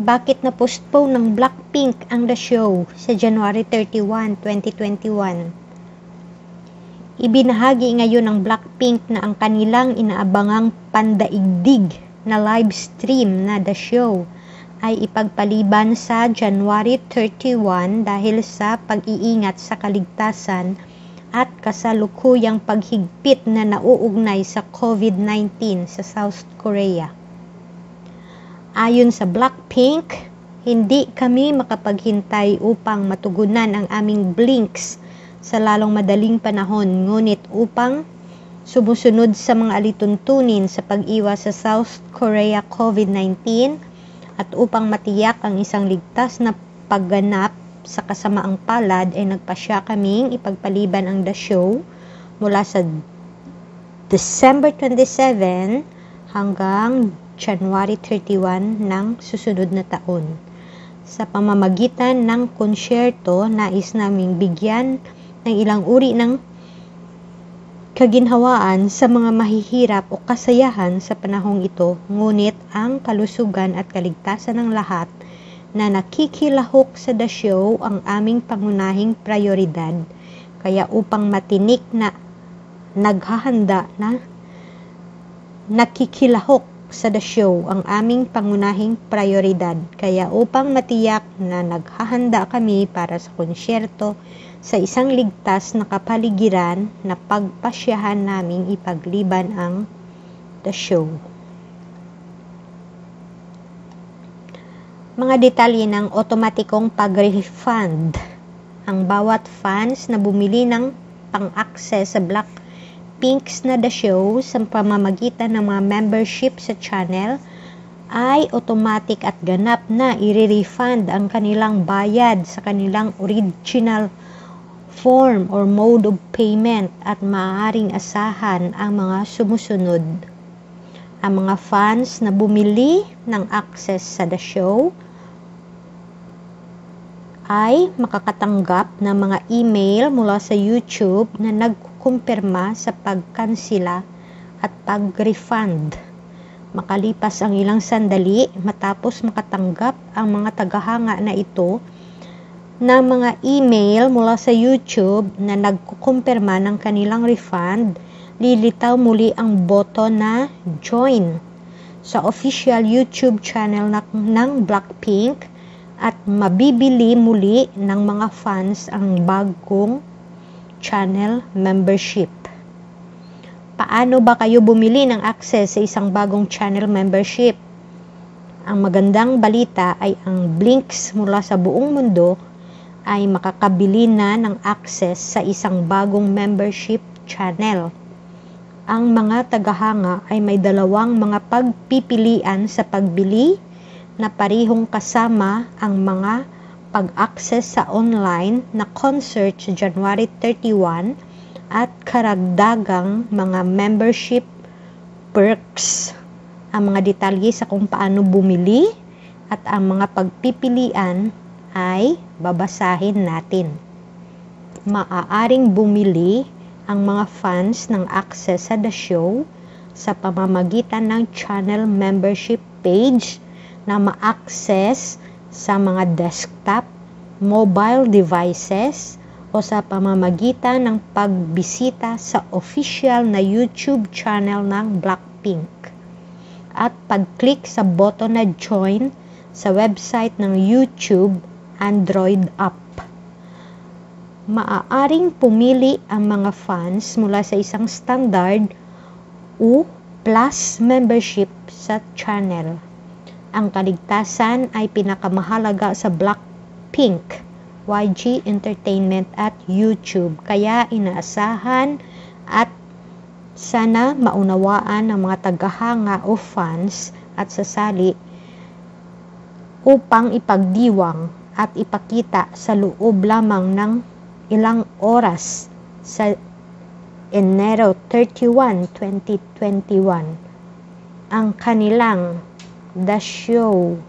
bakit na-postpone ng Blackpink ang The Show sa January 31, 2021. Ibinahagi ngayon ng Blackpink na ang kanilang inaabangang pandaigdig na live stream na The Show ay ipagpaliban sa January 31 dahil sa pag-iingat sa kaligtasan at kasalukuyang paghigpit na nauugnay sa COVID-19 sa South Korea. Ayon sa Blackpink, hindi kami makapaghintay upang matugunan ang aming blinks sa lalong madaling panahon, ngunit upang sumusunod sa mga alituntunin sa pag-iwas sa South Korea COVID-19 at upang matiyak ang isang ligtas na pagganap sa kasamaang palad ay nagpasya kaming ipagpaliban ang The Show mula sa December 27 hanggang January 31 ng susunod na taon. Sa pamamagitan ng konsyerto, nais naming bigyan ng ilang uri ng kaginhawaan sa mga mahihirap o kasayahan sa panahong ito, ngunit ang kalusugan at kaligtasan ng lahat na nakikilahok sa The Show ang aming pangunahing prioridad. Kaya upang matinik na naghahanda na nakikilahok sa The Show ang aming pangunahing prioridad. Kaya upang matiyak na naghahanda kami para sa konsyerto sa isang ligtas na kapaligiran na pagpasyahan naming ipagliban ang The Show. Mga detalye ng otomatikong pag-refund. Ang bawat fans na bumili ng pang-access sa Blackpink's na The Show sa pamamagitan ng mga membership sa channel ay automatic at ganap na i-refund ang kanilang bayad sa kanilang original form or mode of payment at maaaring asahan ang mga sumusunod. Ang mga fans na bumili ng access sa The Show ay makakatanggap ng mga email mula sa YouTube na nagkukumpirma sa pagkansila at pag-refund. Makalipas ang ilang sandali matapos makatanggap ang mga tagahanga na ito ng mga email mula sa YouTube na nagkukumpirma ng kanilang refund, lilitaw muli ang button na Join sa official YouTube channel ng Blackpink at mabibili muli ng mga fans ang bagong channel membership. Paano ba kayo bumili ng access sa isang bagong channel membership? Ang magandang balita ay ang blinks mula sa buong mundo ay makakabili na ng access sa isang bagong membership channel. Ang mga tagahanga ay may dalawang mga pagpipilian sa pagbili na parihong kasama ang mga pag-access sa online na concert sa January 31 at karagdagang mga membership perks. Ang mga detalye sa kung paano bumili at ang mga pagpipilian ay babasahin natin. Maaaring bumili ang mga fans ng access sa The Show sa pamamagitan ng channel membership page na ma-access sa mga desktop, mobile devices o sa pamamagitan ng pagbisita sa official na YouTube channel ng Blackpink at pag-click sa button na Join sa website ng YouTube Android app. Maaaring pumili ang mga fans mula sa isang standard o plus membership sa channel. Ang kaligtasan ay pinakamahalaga sa Blackpink, YG Entertainment at YouTube. Kaya inaasahan at sana maunawaan ng mga tagahanga o fans at sasali upang ipagdiwang at ipakita sa loob lamang ng ilang oras sa Enero 31, 2021 ang kanilang The Show